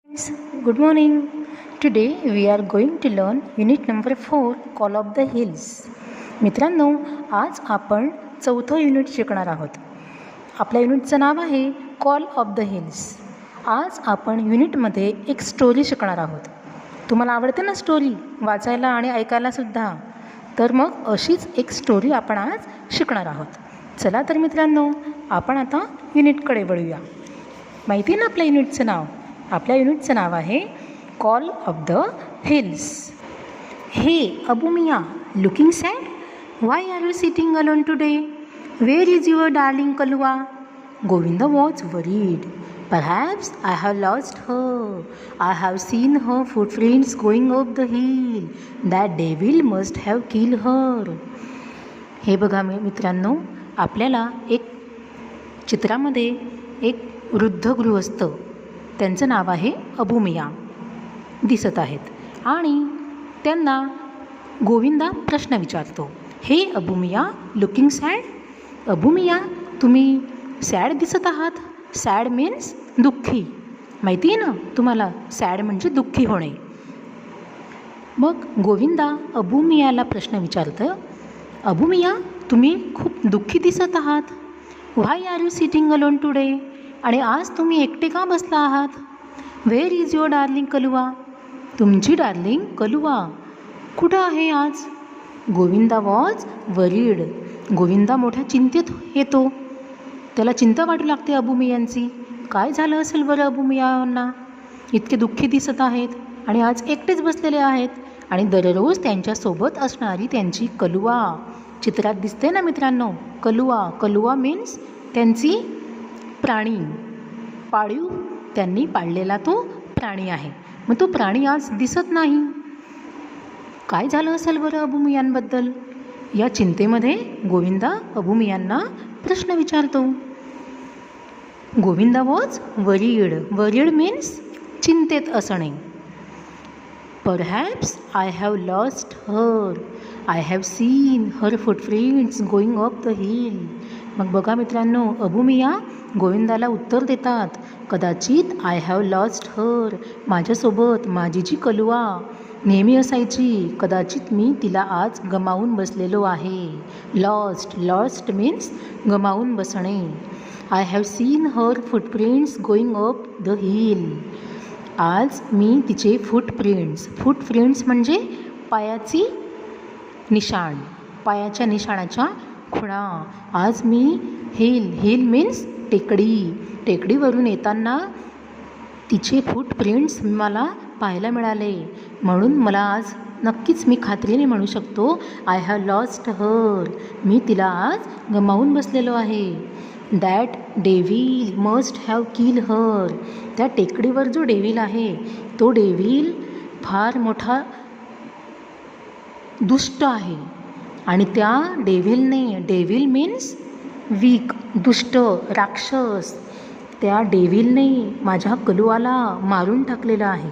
Friends, good morning. Today we are going to learn unit number 4 Call of the Hills. मित्रांनो, आज आपण चौथं unit शिकणार आहोत. आपल्या युनिटचं नाव आहे कॉल ऑफ द हिल्स. आज आपण युनिटमध्ये एक स्टोरी शिकणार आहोत. तुम्हाला आवडते ना स्टोरी वाचायला आणि ऐकायला सुद्धा? तर मग अशीच एक स्टोरी आपण आज शिकणार आहोत. चला तर मित्रांनो, आपण आता युनिटकडे वळूया. माहिती आहे ना आपल्या युनिटचं नाव? आपल्या युनिटचं नाव आहे call of the hills. Hey Abu Miya, looking sad? Why are you sitting alone today? Where is your darling Kalwa? Govinda was worried. Perhaps I have lost her. I have seen her footprints going up the hill. That devil must have killed her. हे बघा मित्रांनो, आपल्याला एक चित्रामध्ये एक वृद्ध गृहस्थ, त्यांचं नाव आहे अबू मिया, दिसत आहेत आणि त्यांना गोविंदा प्रश्न विचारतो. हे अबू मिया, लुकिंग सॅड? अबू मिया, तुम्ही सॅड दिसत आहात. सॅड मीन्स दुःखी. माहिती आहे ना तुम्हाला, सॅड म्हणजे दुःखी होणे. मग गोविंदा अबू मियाला प्रश्न विचारतं, अबू मिया, तुम्ही खूप दुःखी दिसत आहात. Why are you sitting alone today? आणि आज तुम्ही एकटे का बसला आहात? Where is your darling Kalwa? तुमची डार्लिंग कलवा कुठं आहे आज? Govinda was worried. गोविंदा मोठ्या चिंतेत येतो. त्याला चिंता वाटू लागते अबू मियांची. काय झालं असेल बरं अबू मियांना? इतके दुःखी दिसत आहेत आणि आज एकटेच बसलेले आहेत. आणि दररोज त्यांच्यासोबत असणारी त्यांची कलवा चित्रात दिसते ना मित्रांनो. कलवा, कलवा मीन्स त्यांची प्राणी, पाळीव त्यांनी पाळलेला तो प्राणी आहे. मग तो प्राणी आज दिसत नाही. काय झालं असेल बरं अबू मियांबद्दल? या चिंतेमध्ये गोविंदा अबू मियांना प्रश्न विचारतो. Govinda was worried. Worried means चिंतेत असणे. Perhaps I have lost her. I have seen her footprints going up the hill. मग बघा मित्रांनो, अबू मिया गोविंदाला उत्तर देतात, कदाचित आय हॅव लॉस्ट हर, माझ्यासोबत माझी जी कलवा नेहमी असायची, कदाचित मी तिला आज गमावून बसलेलो आहे. लॉस्ट, लॉस्ट मीन्स गमावून बसणे. I have seen her footprints going up the hill. आज मी तिचे फुटप्रिंट्स म्हणजे पायाची निशाण, पायाच्या निशाणाच्या खुणा. आज मी हिल मीन्स टेकडी, टेकडीवरून येताना तिचे फुटप्रिंट्स मला पाहायला मिळाले. म्हणून मला आज नक्कीच मी खात्रीने म्हणू शकतो, आय हॅव लॉस्ट हर, मी तिला आज गमावून बसलेलो आहे. दॅट डेव्हिल मस्ट हॅव किल हर. त्या टेकडीवर जो डेव्हिल आहे, तो डेव्हिल फार मोठा दुष्ट आहे. आणि त्या डेव्हिलने, डेव्हिल मीन्स वीक, दुष्ट, राक्षस, त्या डेव्हिलने माझ्या कलवाला मारून टाकलेलं आहे,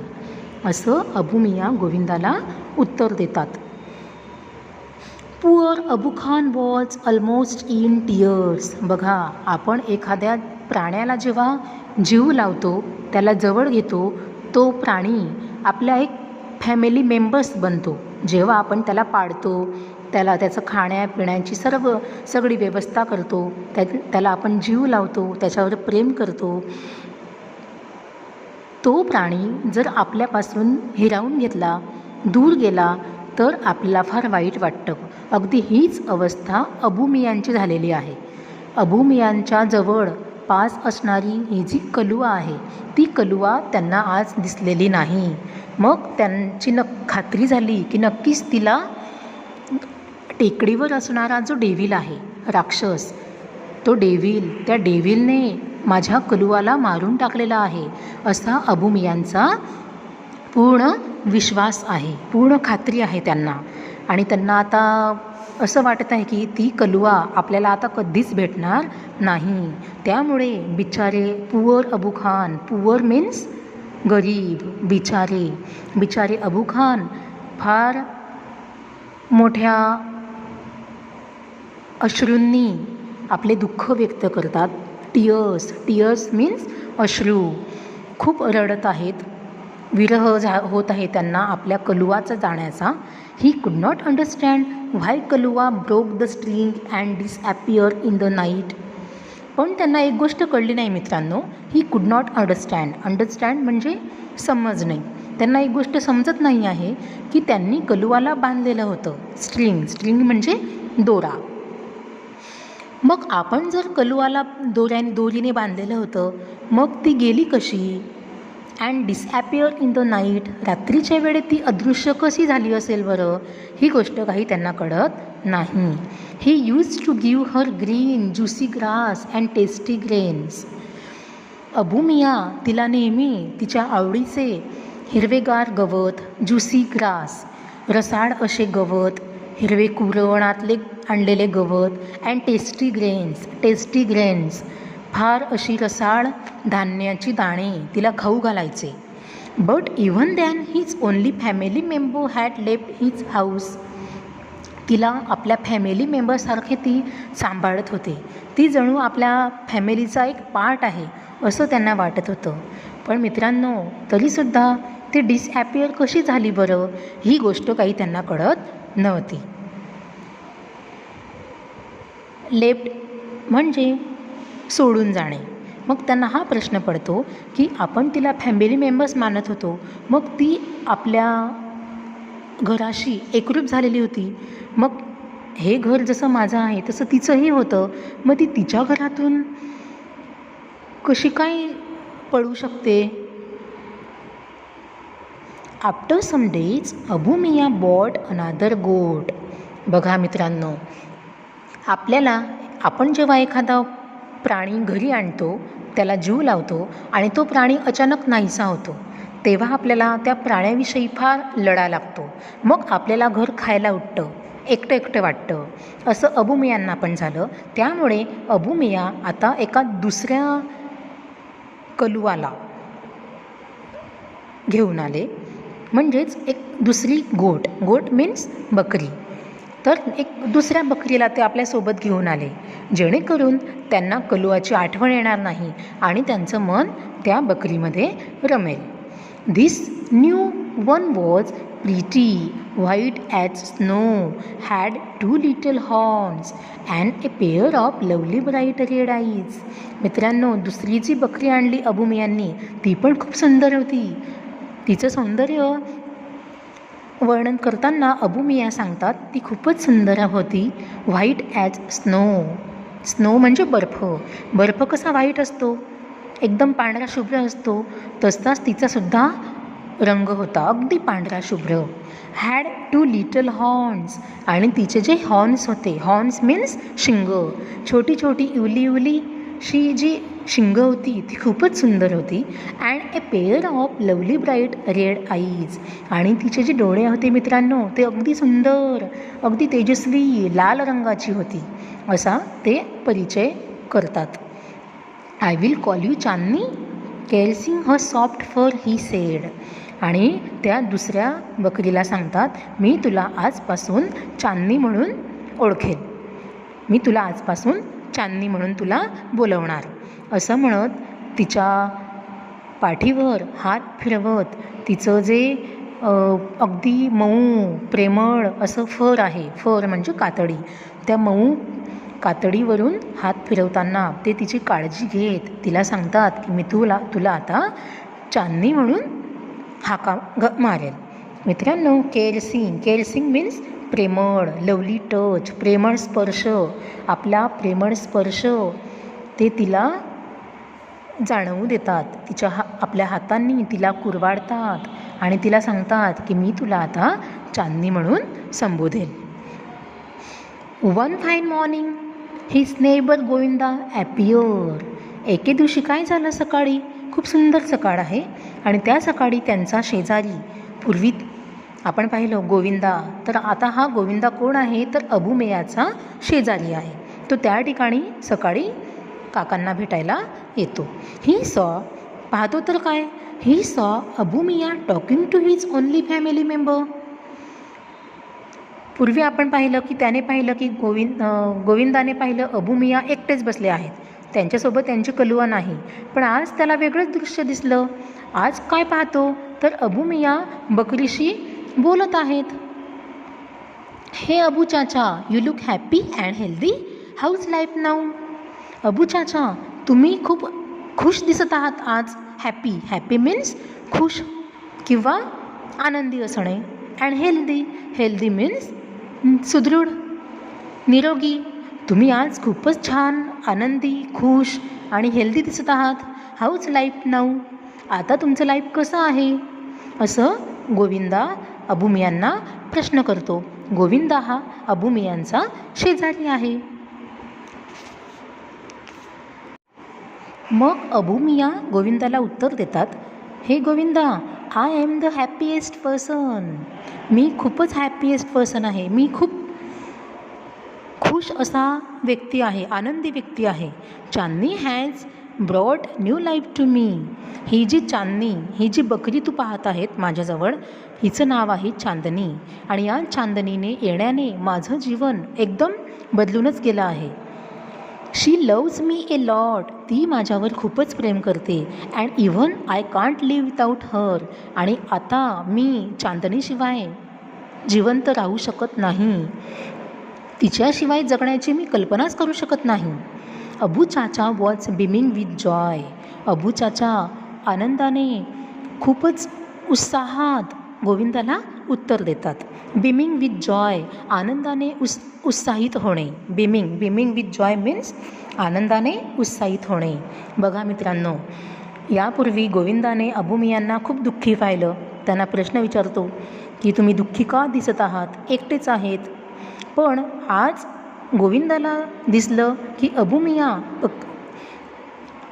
असं अबू मिया गोविंदाला उत्तर देतात. Poor Abu Khan was almost in tears. बघा, आपण एखाद्या प्राण्याला जेव्हा जीव लावतो, त्याला जवळ घेतो, तो प्राणी आपला एक फॅमिली मेंबर्स बनतो. जेव्हा आपण त्याला पाळतो, त्याचं खाण्यापिण्याची सगळी व्यवस्था करतो, त्याला आपण जीव लावतो, त्याच्यावर प्रेम करतो, तो प्राणी जर आपल्यापासून हिरावून घेतला, दूर गेला, तर आपल्याला फार वाईट वाटतं. अगदी हीच अवस्था अबू मियांची झालेली आहे. अबू मियांच्या जवळ पास असणारी ही जी कलवा आहे, ती कलवा त्यांना आज दिसलेली नाही. मग त्यांची खात्री झाली की नक्कीच तिला टेकडीवर असणारा जो डेव्हिल आहे, राक्षस, तो डेव्हिल, त्या डेव्हिलने माझ्या कलवाला मारून टाकलेला आहे, असा अबू मियांचा पूर्ण विश्वास आहे, पूर्ण खात्री आहे त्यांना. आणि त्यांना आता असं वाटत आहे की ती कलवा आपल्याला आता कधीच भेटणार नाही. त्यामुळे बिचारे poor Abu Khan, poor means गरीब, बिचारे अबू खान फार मोठ्या अश्रूंनी आपले दुःख व्यक्त करतात. टीयर्स मीन्स अश्रू. खूप रडत आहेत. विरह होत आहे त्यांना आपल्या कलुआचा जाण्याचा. ही could not understand why Kalua broke the string and disappear in the night. पण त्यांना एक गोष्ट कळली नाही मित्रांनो. ही कुड नॉट अंडरस्टँड म्हणजे समजणे. त्यांना एक गोष्ट समजत नाही आहे की त्यांनी कलुआला बांधलेलं होतं स्ट्रिंग म्हणजे दोरा. मग आपण जर कलुआला दोरीने बांधलेलं होतं, मग ती गेली कशी? And disappear in the night, रात्रीच्या वेळेत ती अदृश्य कशी झाली असेल बरं? ही गोष्ट काही त्यांना कळत नाही. He used to give her green juicy grass and tasty grains. Abu Miya तिला नेहमी तिच्या आवडीचे हिरवेगार गवत, ज्युसी ग्रास रसाळ असे गवत, हिरवे कुरणातले आणलेले गवत, अँड टेस्टी ग्रेन्स फार अशी रसाळ धान्याची दाणे तिला खाऊ घालायचे. But even than his only family member had left his house. तिला आपल्या फॅमिली मेंबरसारखे ती सांभाळत होते. ती जणू आपल्या फॅमिलीचा एक पार्ट आहे असं त्यांना वाटत होतं. पण मित्रांनो, तरीसुद्धा ती डिसॲपियर कशी झाली बरं? ही गोष्ट काही त्यांना कळत नव्हती. लेफ्ट म्हणजे सोडून जाणे. मग त्यांना हा प्रश्न पडतो की आपण तिला फॅमिली मेंबर्स मानत होतो, मग ती आपल्या घराशी एकरूप झालेली होती. मग हे घर जसं माझं आहे तसं तिचंही होतं. मग ती तिच्या घरातून कशी काय पळू शकते? आफ्टर सम डेज अबू मिया बॉट अनादर गोट. बघा मित्रांनो, आपण जेव्हा एखादा प्राणी घरी आणतो, त्याला जीव लावतो आणि तो प्राणी अचानक नाहीसा होतो, तेव्हा आपल्याला त्या प्राण्याविषयी फार लढा लागतो. मग आपल्याला घर खायला उठतं, एकटं वाटतं. असं अबू मियांना पण झालं. त्यामुळे अबू मिया आता एका दुसऱ्या कलुआला घेऊन आले, म्हणजेच एक दुसरी गोट मीन्स बकरी. तर एक दुसऱ्या बकरीला ते आपल्यासोबत घेऊन आले, जेणेकरून त्यांना कलुआची आठवण येणार नाही आणि त्यांचं मन त्या बकरीमध्ये रमेल. This new one was pretty white as snow, had 2 little horns and a pair of lovely bright red eyes. मित्रांनो, दुसरी जी बकरी आणली अबू मियांनी, ती पण खूप सुंदर होती. तिचं सौंदर्य वर्णन करताना अबू मिया सांगतात ती खूपच सुंदर होती. व्हाईट ॲज स्नो म्हणजे बर्फ कसा व्हाईट असतो, एकदम पांढरा शुभ्र असतो, तसाच तिचासुद्धा रंग होता, अगदी पांढरा शुभ्र. हॅड 2 लिटल हॉर्न्स, आणि तिचे जे हॉर्न्स होते, हॉर्न्स मीन्स शिंग, छोटी इवली शी जी शिंग होती ती खूपच सुंदर होती. And a pair of lovely bright red eyes, आणि तिचे जे डोळे होते मित्रांनो, ते अगदी सुंदर, अगदी तेजस्वी लाल रंगाची होती, असा ते परिचय करतात. I will call you Chandni, caressing her soft fur, he said. आणि त्या दुसऱ्या बकरीला सांगतात, मी तुला आजपासून चांदनी म्हणून ओळखेल, मी तुला आजपासून चांदनी म्हणून तुला बोलवणार. असं म्हणत तिच्या पाठीवर हात फिरवत तिचं जे अगदी मऊ प्रेमळ असं फर आहे, फर म्हणजे कातडी, त्या मऊ कातडीवरून हात फिरवताना ते तिची काळजी घेत तिला सांगतात की मी तुला आता चांदनी म्हणून हाका मारेल. मित्रांनो, केअरसिंग मीन्स प्रेमळ, लवली टच, प्रेमळ स्पर्श. आपला प्रेमळ स्पर्श ते तिला जाणवू देतात. आपल्या हातांनी तिला कुरवाडतात आणि तिला सांगतात की मी तुला आता चांदनी म्हणून संबोधेल. One fine morning his neighbour Govinda appear. एके दिवशी काय झालं, सकाळी खूप सुंदर सकाळ आहे आणि त्या सकाळी त्यांचा शेजारी, पूर्वी आपण पाहिलं गोविंदा, तर आता हा गोविंदा कोण आहे तर अबू मियाचा शेजारी आहे. तो त्या ठिकाणी सकाळी काकांना भेटायला येतो. पाहतो तर काय, ही saw Abu Miya talking to his only family member. पूर्वी आपण पाहिलं की त्याने पाहिलं की गोविंदाने पाहिलं अबू मिया एकटेच बसले आहेत, त्यांच्यासोबत त्यांची कलुआ नाही. पण आज त्याला वेगळंच दृश्य दिसलं. आज काय पाहतो तर अबू मियाँ बकरीशी बोलत आहेत. Hey Abu chacha, you look happy and healthy. How's life now. Abu चाचा, तुम्ही खूप खुश दिसत आहात आज. हॅपी, हॅपी मीन्स खुश किंवा आनंदी असणे. अँड हेल्दी, हेल्दी मीन्स सुदृढ, निरोगी. तुम्ही आज खूपच छान, आनंदी, खुश आणि हेल्दी दिसत आहात. House life now. आता तुमचं लाईफ कसं आहे? असं गोविंदा अबू मियांना प्रश्न करतो. गोविंदा हा अबू मियांचा शेजारी आहे. मग अबू मियाँ गोविंदाला उत्तर देतात, hey Govinda, I am the happiest person. मी खूपच हॅपीएस्ट पर्सन आहे. मी खूप खुश असा व्यक्ती आहे, आनंदी व्यक्ती आहे. Chandni has brought new life to me. ही जी चांदनी, ही जी बकरी तू पाहत आहेत माझ्याजवळ, हिचं नाव आहे चांदनी. आणि या चांदनीने येण्याने माझं जीवन एकदम बदलूनच गेलं आहे. She loves me a lot. ती माझ्यावर खूपच प्रेम करते. And even I can't live without her. आणि आता मी चांदनीशिवाय जिवंत राहू शकत नाही. तिच्याशिवाय जगण्याची मी कल्पनाच करू शकत नाही. अबू चाचा वॉज बिमिंग विथ जॉय. अबू चाचा आनंदाने, खूपच उत्साहात गोविंदाला उत्तर देतात. बिमिंग विथ जॉय, आनंदाने उत्साहित होणे. बिमिंग विथ जॉय मीन्स आनंदाने उत्साहित होणे. बघा मित्रांनो, यापूर्वी गोविंदाने अबू मियांना खूप दुःखी पाहिलं. त्यांना प्रश्न विचारतो की तुम्ही दुःखी का दिसत आहात, एकटेच आहेत. पण आज गोविंदाला दिसलं की अबू मियाँ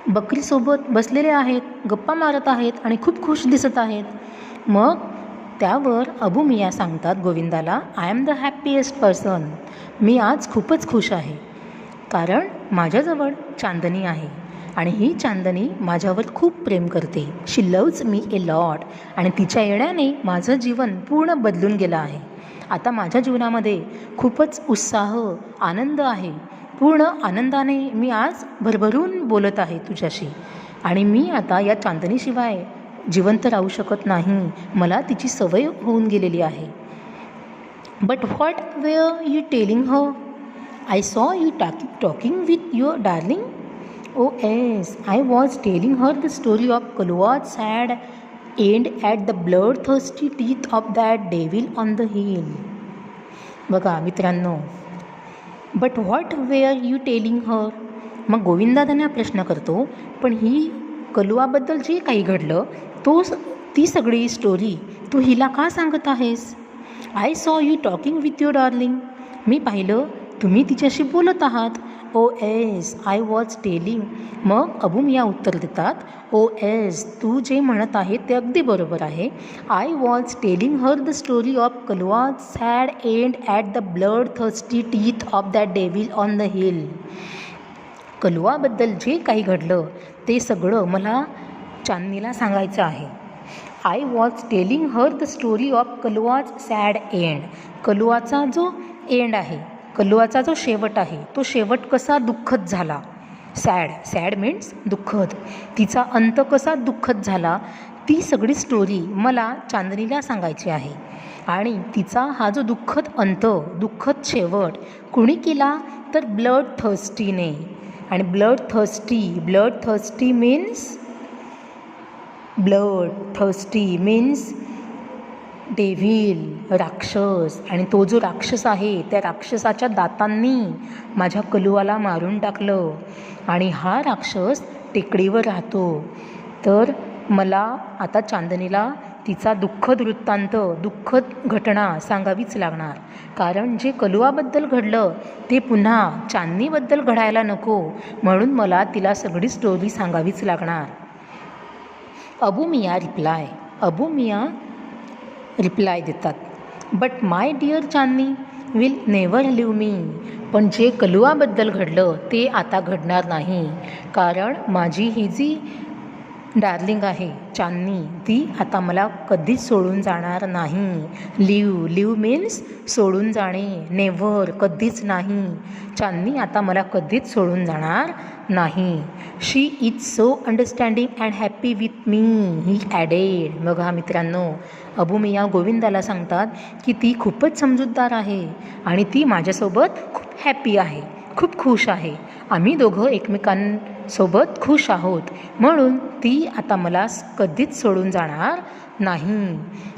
बकरीसोबत बसलेले आहेत, गप्पा मारत आहेत आणि खूप खुश दिसत आहेत. मग त्यावर अबू मियाँ सांगतात गोविंदाला, I am the happiest person. मी आज खूपच खुश आहे, कारण माझ्याजवळ चांदनी आहे आणि ही चांदनी माझ्यावर खूप प्रेम करते. शी लव्ज मी ए लॉट. आणि तिच्या येण्याने माझं जीवन पूर्ण बदलून गेलं आहे. आता माझ्या जीवनामध्ये खूपच उत्साह, आनंद आहे. पूर्ण आनंदाने मी आज भरभरून बोलत आहे तुझ्याशी. आणि मी आता या चांदणीशिवाय जिवंत राहू शकत नाही. मला तिची सवय होऊन गेलेली आहे. But what were you telling her? I saw you talking with your darling. Oh yes, I was telling her the story of Kalua's sad end at the blood thirsty teeth of that devil on the hill. बघा मित्रांनो, but what were you telling her. मग गोविंदा त्यांना प्रश्न करतो, पण ही कलुआबद्दल जे काही घडलं ती सगळी स्टोरी तू हिला का सांगत आहेस? I saw you talking with your darling. मी पाहिलं तुम्ही तिच्याशी बोलत आहात. Oh yes, I was telling. मग अबू मियाँ उत्तर देतात, ओ एस, तू जे म्हणत आहे ते अगदी बरोबर आहे. I was telling her the story of Kalua's sad end at the blood thirsty teeth of that devil on the hill. कलुआबद्दल जे काही घडलं ते सगळं मला चांदनीला सांगायचं आहे. I was telling her the story of Kalua's sad end. कलुआचा जो एंड आहे, कलुआचा जो शेवट आहे, तो शेवट कसा दुःखद झाला. सॅड मीन्स दुःखद. तिचा अंत कसा दुःखद झाला, ती सगळी स्टोरी मला चांदनीला सांगायची आहे. आणि तिचा हा जो दुःखद अंत, दुःखद शेवट कुणी केला तर ब्लड थर्स्टीने. आणि ब्लड थर्स्टी मीन्स डेव्हिल, राक्षस. आणि तो जो राक्षस आहे त्या राक्षसाच्या दातांनी माझ्या कलुआला मारून टाकलं. आणि हा राक्षस टेकडीवर राहतो. तर मला आता चांदनीला तिचा दुःखद वृत्तांत, दुःखद घटना सांगावीच लागणार. कारण जे कलुआबद्दल घडलं ते पुन्हा चांदनीबद्दल घडायला नको, म्हणून मला तिला सगळी स्टोरी सांगावीच लागणार. अबू मियाँ रिप्लाय देतात, but my dear Chandni will never leave me. पण जे कलुआबद्दल घडलं ते आता घडणार नाही, कारण माझी ही जी डार्लिंग आहे चांदणी, ती आता मला कधीच सोडून जाणार नाही. लिव्ह मीन्स सोडून जाणे. नेव्हर कधीच नाही. चांदणी आता मला कधीच सोडून जाणार नाही. She is so understanding and happy with me, he added. बघा मित्रांनो, अबू मियाँ गोविंदाला सांगतात की ती खूपच समजूतदार आहे आणि ती माझ्यासोबत खूप हॅपी आहे, खूप खुश आहे. आम्ही दोघं एकमेकांसोबत खुश आहोत, म्हणून ती आता मला कधीच सोडून जाणार नाही,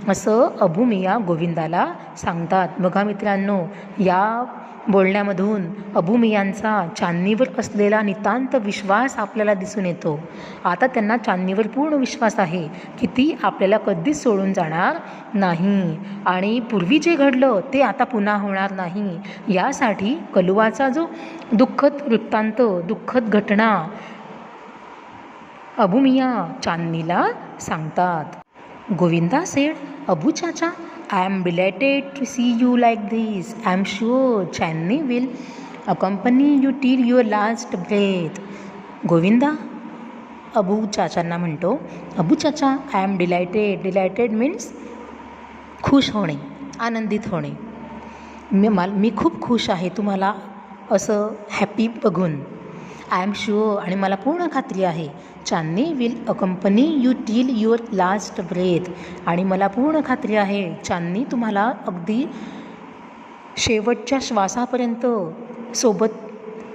असं अबू मियाँ गोविंदाला सांगतात. बघा मित्रांनो, या बोलण्यामधून अबू मियांचा चांदणीवर असलेला नितांत विश्वास आपल्याला दिसून येतो. आता त्यांना चांदणीवर पूर्ण विश्वास आहे की ती आपल्याला कधीच सोडून जाणार नाही आणि पूर्वी जे घडलं ते आता पुन्हा होणार नाही. यासाठी कलुआचा जो दुःखद वृत्तांत, दुःखद घटना अबू मियाँ चांदणीला सांगतात. Govinda sed, Abu Chacha, I am delighted to see you like this. I am sure Chandni will accompany you till your last breath. Govinda Abu चाचांना म्हणतो, Abu chacha, I am delighted. Delighted means खुश होणे, आनंदित होणे. मी खूप खुश आहे तुम्हाला असं हॅपी बघून. आय एम शुअर, आणि मला पूर्ण खात्री आहे, Chandni will accompany you till your last breath. आणि मला पूर्ण खात्री आहे, चांदनी तुम्हाला अगदी शेवटच्या श्वासापर्यंत सोबत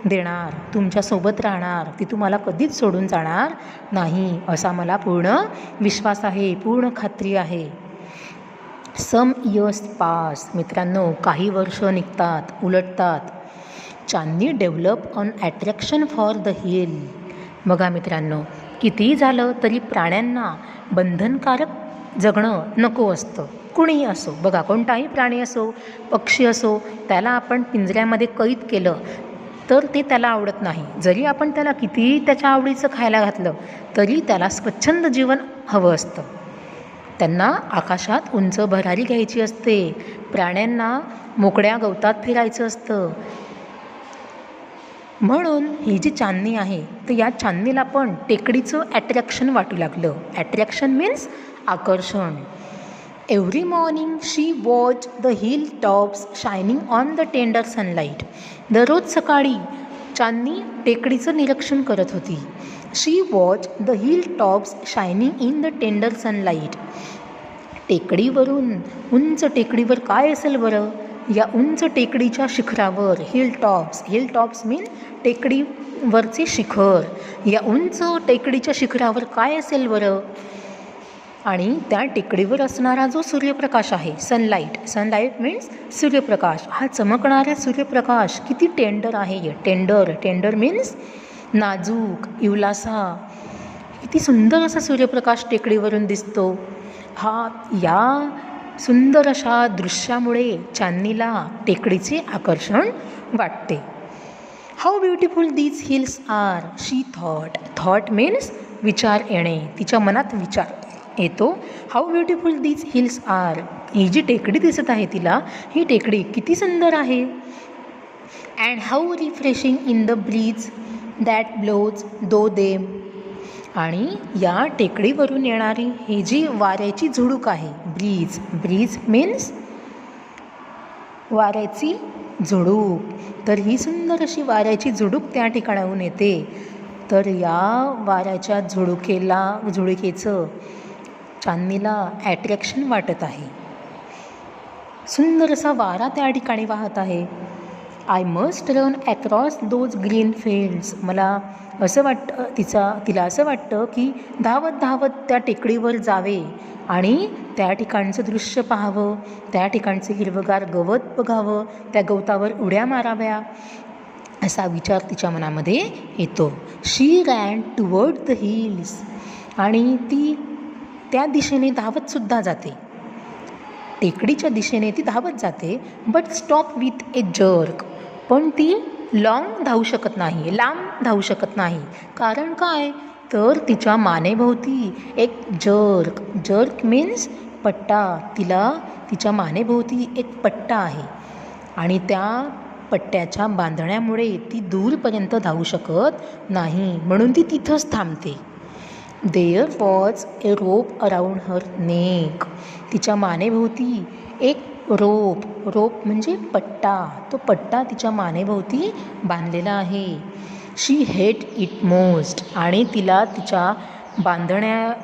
देणार, तुमच्यासोबत राहणार, ती तुम्हाला कधीच सोडून जाणार नाही, असा मला पूर्ण विश्वास आहे, पूर्ण खात्री आहे. Some years pass. मित्रांनो, काही वर्ष निघतात, उलटतात. Chandni develop on attraction for the hill. बघा मित्रांनो, कितीही झालं तरी प्राण्यांना बंधनकारक जगणं नको असतं. कुणीही असो, बघा कोणताही प्राणी असो, पक्षी असो, त्याला आपण पिंजऱ्यामध्ये कैद केलं तर ते त्याला आवडत नाही. जरी आपण त्याला कितीही त्याच्या आवडीचं खायला घातलं तरी त्याला स्वच्छंद जीवन हवं असतं. त्यांना आकाशात उंच भरारी घ्यायची असते. प्राण्यांना मोकळ्या गवतात फिरायचं असतं. म्हणून ही जी चांदणी आहे तर या चांदणीला पण टेकडीचं अट्रॅक्शन वाटू लागलं. अट्रॅक्शन मीन्स आकर्षण. Every morning she watch the hill tops shining on the tender sunlight. दररोज सकाळी चांदणी टेकडीचं निरीक्षण करत होती. She watch the hill tops shining in the tender sunlight. टेकडीवरून, उंच टेकडीवर काय असेल बरं? या उंच टेकडीच्या शिखरावर, हिल टॉप्स मीन टेकडीवरचे शिखर. या उंच टेकडीच्या शिखरावर काय असेल बरं? आणि त्या टेकडीवर असणारा जो सूर्यप्रकाश आहे, सनलाईट मीन्स सूर्यप्रकाश. हा चमकणारा सूर्यप्रकाश किती टेंडर आहे. टेंडर मीन्स नाजूक, इवलासा. किती सुंदर असा सूर्यप्रकाश टेकडीवरून दिसतो. या सुंदर अशा दृश्यामुळे चांदणीला टेकडीचे आकर्षण वाटते. How beautiful these hills are, she thought means विचार येणे. तिच्या मनात विचार येतो. How beautiful these hills are. ही जी टेकडी दिसत आहे तिला, ही टेकडी किती सुंदर आहे. And how refreshing in the breeze that blows through them. आणि या टेकडीवरून येणारी ही जी वाऱ्याची झुळूक आहे, ब्रीज मीन्स वाऱ्याची झुळूक. तर ही सुंदर अशी वाऱ्याची झुळूक त्या ठिकाणाहून येते. तर या वाऱ्याच्या झुळुकेचं चांदणीला ॲट्रॅक्शन वाटत आहे. सुंदर असा वारा त्या ठिकाणी वाहत आहे. I must run across those green fields. मला असं वाटतं, तिला असं वाटतं की धावत त्या टेकडीवर जावे आणि त्या ठिकाणचं दृश्य पाहावं, त्या ठिकाणचं हिरवगार गवत बघावं, त्या गवतावर उड्या माराव्या, असा विचार तिच्या मनामध्ये येतो. शी रॅन टुवर्ड द हिल्स. आणि ती त्या दिशेने धावतसुद्धा जाते, टेकडीच्या दिशेने ती धावत जाते. But stop with A jerk. पण ती लांब धावू शकत नाही. कारण काय? तर तिच्या मानेभोवती एक जर्क मीन्स पट्टा. तिच्या मानेभोवती एक पट्टा आहे आणि त्या पट्ट्याच्या बांधण्यामुळे ती दूरपर्यंत धावू शकत नाही, म्हणून ती तिथंच थांबते. There was a rope around her neck. तिच्या मानेभोवती एक रोप म्हणजे पट्टा, तो पट्टा तिच्या मानेभोवती बांधलेला आहे. शी हेट इट मोस्ट. आणि तिला तिच्या बांधण्यामुळे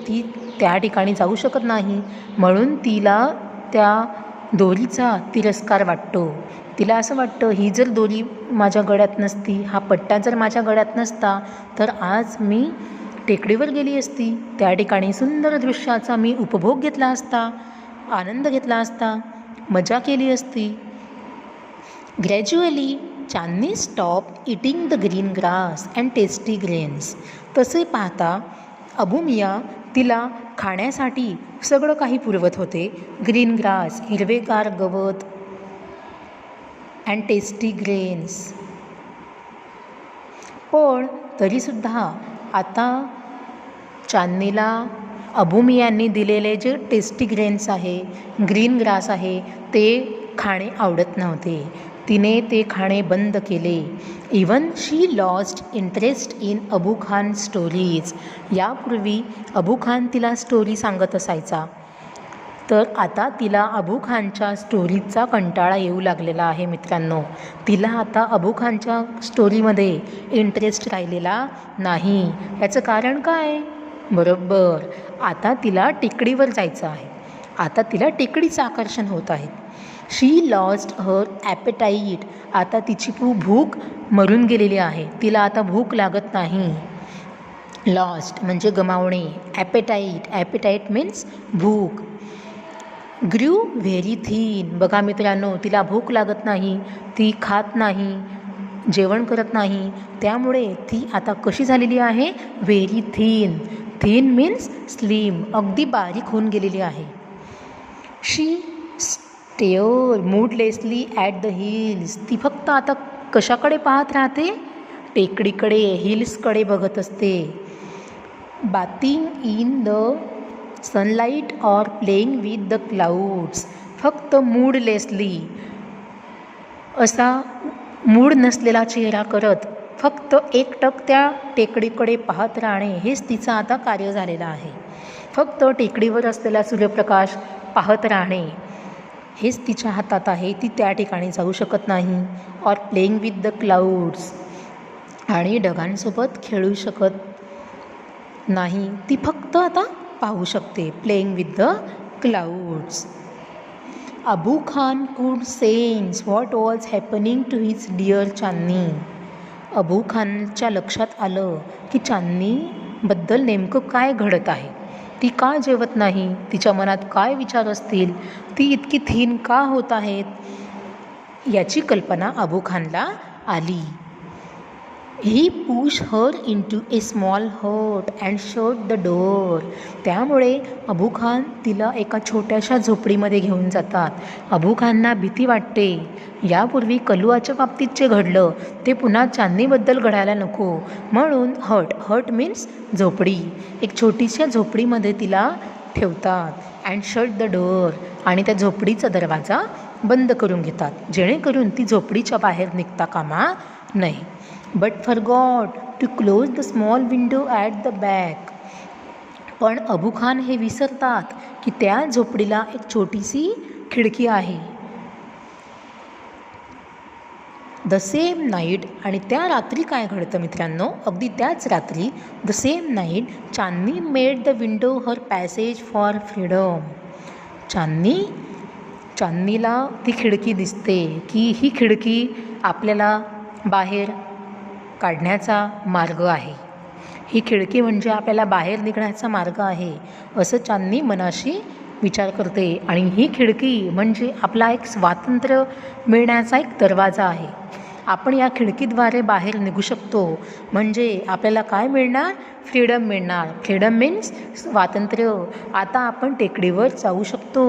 ती त्या ठिकाणी जाऊ शकत नाही, म्हणून तिला त्या दोरीचा तिरस्कार वाटतो. तिला असं वाटतं, ही जर दोरी माझ्या गळ्यात नसती, हा पट्टा जर माझ्या गळ्यात नसता, तर आज मी टेकडीवर गेली असती. त्या ठिकाणी सुंदर दृश्याचा मी उपभोग घेतला असता, आनंद घेतला असता, मजा केली असती. Gradually Chandni stop eating the green grass and tasty grains. तसे पाहता अबू मिया तिला खाण्यासाठी सगळं काही पुरवत होते. ग्रीन ग्रास, हिरवेगार गवत, अँड टेस्टी ग्रेन्स. पण तरीसुद्धा आता चांदनीला अबू मियांनी दिलेले जे टेस्टी ग्रेन्स आहे, ग्रीन ग्रास आहे, ते खाणे आवडत नव्हते. तिने ते खाणे बंद केले. Even she lost interest in Abu Khan stories. यापूर्वी अबू खान तिला स्टोरी सांगत असायचा, तर आता तिला अबू खानच्या स्टोरीचा कंटाळा येऊ लागलेला आहे मित्रांनो. तिला आता अबू खानच्या स्टोरीमध्ये इंटरेस्ट राहिलेला नाही. याचं कारण काय? बरोबर, आता तिला टेकडीवर जायचं आहे. आता तिला टेकडीचं आकर्षण होत आहे. शी लॉस्ट हर ॲपेटाईट. आता तिची भूक मरून गेलेली आहे. तिला आता भूक लागत नाही. लॉस्ट म्हणजे गमावणे, ॲपेटाईट मीन्स भूक. ग्रू व्हेरी थीन. बघा मित्रांनो, तिला भूक लागत नाही, ती खात नाही, जेवण करत नाही, त्यामुळे ती आता कशी झालेली आहे? Very thin. Thin means slim, अगदी बारीक होऊन गेलेली आहे. शी स्टेअर मूडलेसली ॲट द हिल्स. ती फक्त आता कशाकडे पाहत राहते? टेकडीकडे, हिल्सकडे बघत असते. Bathing in the sunlight or playing with the clouds. फक्त मूडलेसली, असा मूड नसलेला चेहरा करत फक्त एकटक त्या टेकडीकडे पाहत राहणे, हेच तिचं आता कार्य झालेलं आहे. फक्त टेकडीवर असलेला सूर्यप्रकाश पाहत राहणे, हेच तिच्या हातात आहे. ती त्या ठिकाणी जाऊ शकत नाही. Or playing with the clouds, आणि ढगांसोबत खेळू शकत नाही. ती फक्त आता पाहू शकते. Playing with the clouds. Abu Khan could sense what was happening to his dear Chandni. Abu खानच्या लक्षात आलं की चांदनीबद्दल नेमकं काय घडत आहे. ती का जेवत नाही? तिच्या मनात काय विचार असतील? ती इतकी थीन का होत आहेत? याची कल्पना अबू खानला आली. He push her into a small hut and shut the door. त्यामुळे अबू खान तिला एका छोट्याशा झोपडीमध्ये घेऊन जातात. अबू खानना भीती वाटते. यापूर्वी कलुआच्या बाबतीत जे घडलं ते पुन्हा चांदनीबद्दल घडायला नको, म्हणून हट मीन्स झोपडी. एक छोटीशा झोपडीमध्ये तिला ठेवतात. अँड शट द डोअर, आणि त्या झोपडीचा दरवाजा बंद करून घेतात, जेणेकरून ती झोपडीच्या बाहेर निघता कामा नये. But forgot to close the small window at the back. पण अबू खान हे विसरतात की त्या झोपडीला एक छोटीशी खिडकी आहे. द सेम नाईट, आणि त्या रात्री काय घडतं मित्रांनो? अगदी त्याच रात्री, the same night, Chandni made the window her passage for freedom. चांदनीला ती खिडकी दिसते की ही खिडकी आपल्याला बाहेर काढण्याचा मार्ग आहे. ही खिडकी म्हणजे आपल्याला बाहेर निघण्याचा मार्ग आहे, असं चांदनी मनाशी विचार करते. आणि ही खिडकी म्हणजे आपला एक स्वातंत्र्य मिळण्याचा एक दरवाजा आहे. आपण या खिडकीद्वारे बाहेर निघू शकतो, म्हणजे आपल्याला काय मिळणार? फ्रीडम मिळणार. फ्रीडम मीन्स स्वातंत्र्य. आता आपण टेकडीवर जाऊ शकतो.